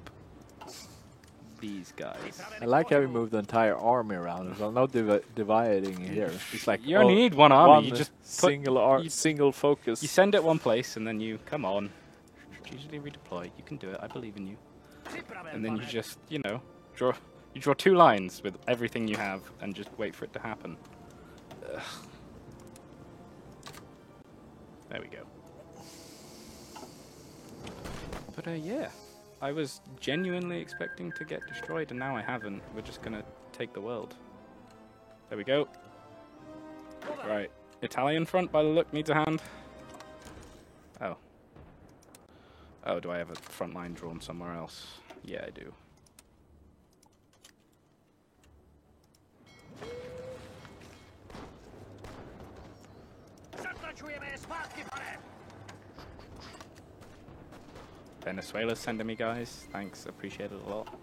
these guys? I like how we moved the entire army around. There's no dividing here. It's like You only need one army. You just single focus. You send it one place and then you come on. Strategically redeploy. You can do it. I believe in you. And then you just, you know, You draw 2 lines with everything you have and just wait for it to happen. Ugh. There we go. But yeah, I was genuinely expecting to get destroyed, and now I haven't. We're just gonna take the world. There we go. Right. Italian front, by the look, needs a hand. Oh. Oh, do I have a front line drawn somewhere else? Yeah, I do. Venezuela's sending me guys. Thanks, appreciate it a lot.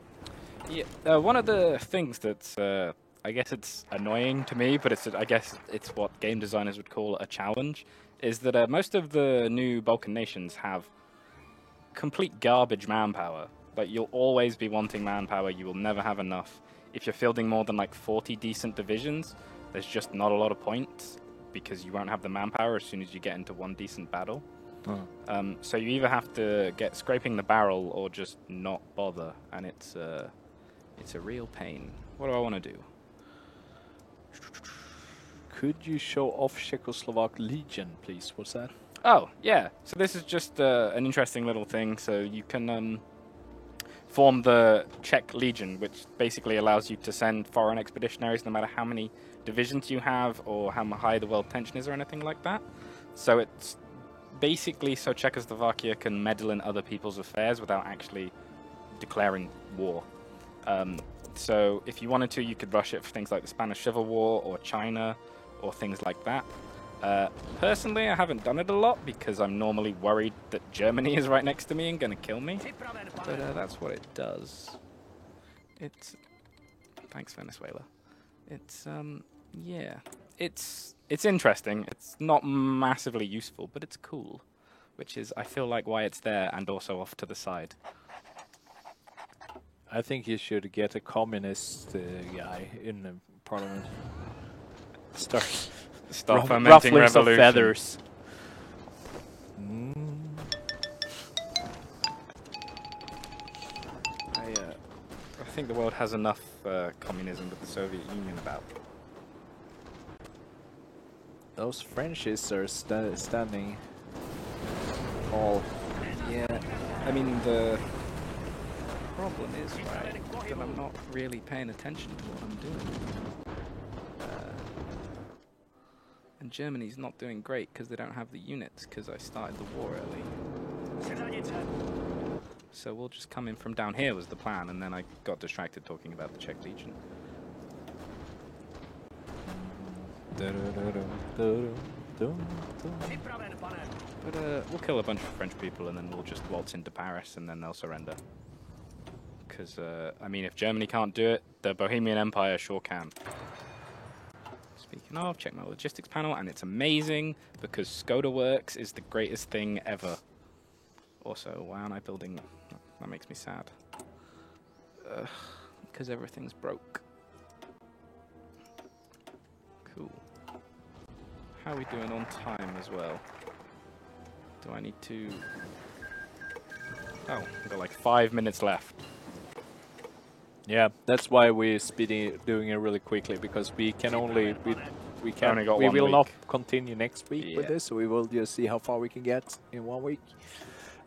Yeah, one of the things that's, I guess it's annoying to me, but I guess it's what game designers would call a challenge, is that most of the new Balkan nations have complete garbage manpower. Like, you'll always be wanting manpower, you will never have enough. If you're fielding more than like 40 decent divisions, there's just not a lot of points, because you won't have the manpower as soon as you get into one decent battle. So you either have to get scraping the barrel or just not bother, and it's a real pain. What do I want to do? Could you show off Czechoslovak Legion, please? What's that? Oh, yeah. So this is just an interesting little thing. So you can form the Czech Legion, which basically allows you to send foreign expeditionaries no matter how many divisions you have or how high the world tension is or anything like that. So it's basically so Czechoslovakia can meddle in other people's affairs without actually declaring war. So if you wanted to, you could rush it for things like the Spanish Civil War or China or things like that. Personally, I haven't done it a lot because I'm normally worried that Germany is right next to me and going to kill me. But that's what it does. Thanks, Venezuela. Yeah. It's interesting. It's not massively useful, but it's cool. Which is, I feel like, why it's there and also off to the side. I think you should get a communist guy in the parliament. Start fomenting ruffling revolution. Of feathers. I think the world has enough communism with the Soviet Union about. Those Frenchies are standing tall. Yeah, I mean the problem is, right, that I'm not really paying attention to what I'm doing. And Germany's not doing great because they don't have the units because I started the war early. So we'll just come in from down here was the plan, and then I got distracted talking about the Czech Legion. But we'll kill a bunch of French people and then we'll just waltz into Paris and then they'll surrender. Because, I mean, if Germany can't do it, the Bohemian Empire sure can. Speaking of, check my logistics panel, and it's amazing because Skoda Works is the greatest thing ever. Also, why aren't I building? That makes me sad. Because everything's broke. Cool. How are we doing on time as well? Do I need to... Oh, we've got like 5 minutes left. Yeah, that's why we're doing it really quickly, because we can only we will not continue next week with this, so we will just see how far we can get in 1 week.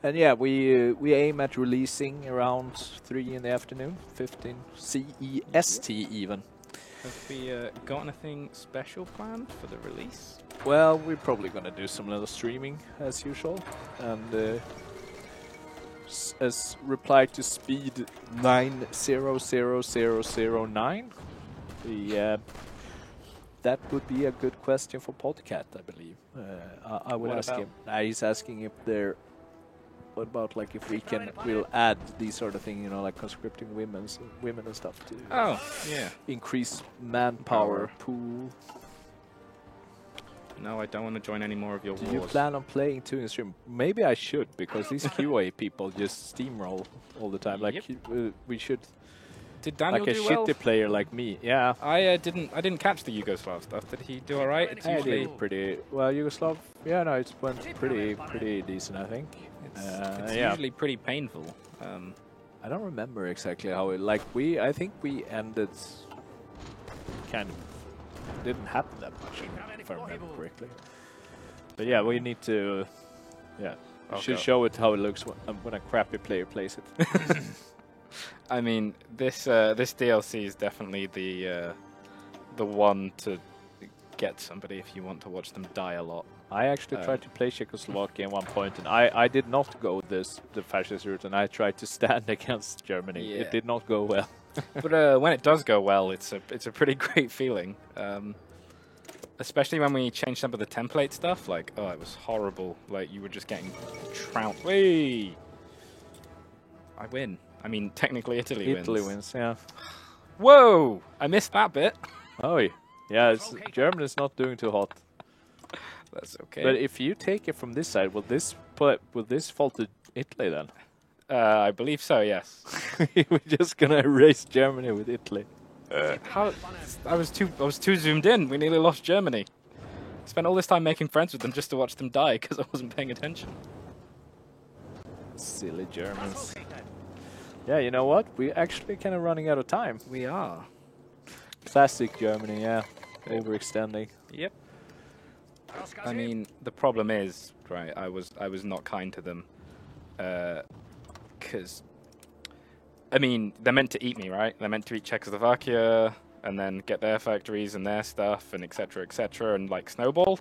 And yeah, we aim at releasing around 3 in the afternoon, 15 CEST even. Have we got anything special planned for the release? Well, we're probably gonna do some little streaming as usual, and as reply to speed 900009, that would be a good question for Podcat, I believe. I would ask him. He's asking if there. What about like if we'll add these sort of thing, you know, like conscripting women and stuff to increase manpower pool. No, I don't want to join any more of your wars. Do you plan on playing 2 in stream? Maybe I should, because these QA people just steamroll all the time. Like we should. Did Daniel do well? Like a shitty player like me, yeah. I didn't catch the Yugoslav stuff. Did he do all right? It's usually pretty well. Yugoslav, yeah, no, it went pretty decent, I think. It's usually pretty painful. I don't remember exactly how it. I think we ended. Kind of didn't happen that much, if I remember correctly. But yeah, we need to. Yeah, we should show it how it looks when a crappy player plays it. I mean, this DLC is definitely the one to get somebody if you want to watch them die a lot. I actually tried to play Czechoslovakia at one point, and I did not go the fascist route, and I tried to stand against Germany. Yeah. It did not go well. But when it does go well, it's a pretty great feeling. Especially when we changed some of the template stuff. Like, oh, it was horrible. Like, you were just getting trounced. Whee! I win. I mean, technically Italy wins. Italy wins, yeah. Whoa! I missed that bit. Oh, yeah. Germany's not doing too hot. That's okay. But if you take it from this side, will this fall to Italy then? I believe so. Yes. We're just gonna erase Germany with Italy. How? I was too zoomed in. We nearly lost Germany. Spent all this time making friends with them just to watch them die because I wasn't paying attention. Silly Germans. Yeah, you know what? We're actually kind of running out of time. We are. Classic Germany, yeah. Overextending. Yep. I mean, the problem is, right? I was not kind to them, because I mean, they're meant to eat me, right? They're meant to eat Czechoslovakia and then get their factories and their stuff and etc. etc. and like snowball.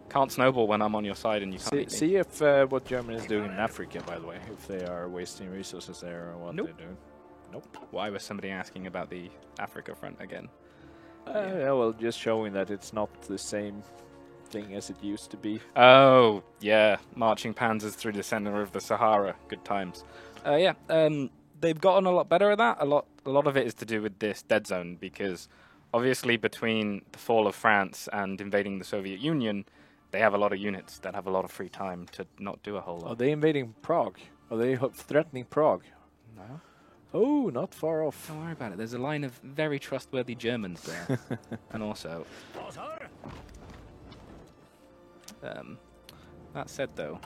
Can't snowball when I'm on your side and you can't eat me. See if what Germany is doing in Africa, by the way, if they are wasting resources there or what they're doing. Nope. Why was somebody asking about the Africa front again? Yeah, well, just showing that it's not the same thing as it used to be. Oh, yeah. Marching panzers through the center of the Sahara. Good times. They've gotten a lot better at that. A lot of it is to do with this dead zone, because obviously between the fall of France and invading the Soviet Union, they have a lot of units that have a lot of free time to not do a whole lot. Are they invading Prague? Are they threatening Prague? No. Oh, not far off. Don't worry about it. There's a line of very trustworthy Germans there. And also... that said, though,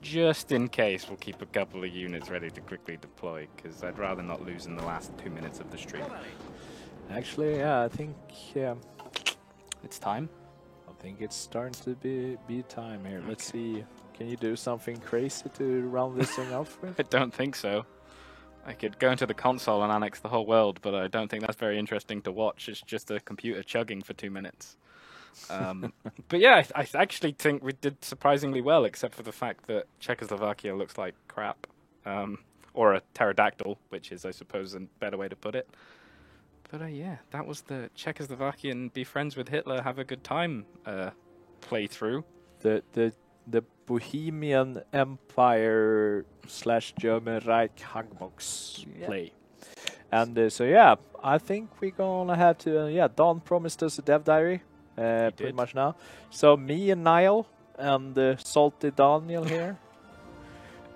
just in case, we'll keep a couple of units ready to quickly deploy, because I'd rather not lose in the last 2 minutes of the stream. Actually, yeah, I think it's time. I think it's starting to be time here. Okay. Let's see. Can you do something crazy to round this thing off with? I don't think so. I could go into the console and annex the whole world, but I don't think that's very interesting to watch. It's just a computer chugging for 2 minutes. But yeah, I actually think we did surprisingly well, except for the fact that Czechoslovakia looks like crap. Or a pterodactyl, which is, I suppose, a better way to put it. But yeah, that was the Czechoslovakian Be Friends with Hitler, Have a Good Time playthrough. The Bohemian Empire / German Reich Hagbox play. And so yeah, I think we're gonna have to, Don promised us a dev diary. Pretty much now. So me and Niall and Salty Daniel here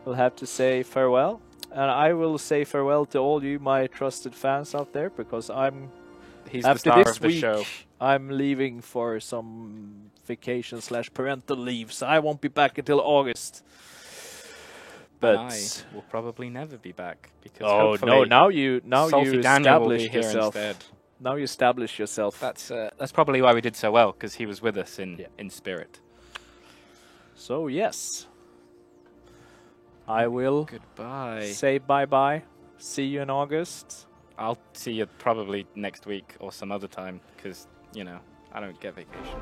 will have to say farewell. And I will say farewell to all you, my trusted fans out there, because He's after the star this of the week, show. I'm leaving for some vacation / parental leave, so I won't be back until August. But I will probably never be back, because now you establish yourself. Instead. Now you establish yourself. That's probably why we did so well, because he was with us in spirit. So yes, I will goodbye. Say bye-bye. See you in August. I'll see you probably next week or some other time, because, I don't get vacation.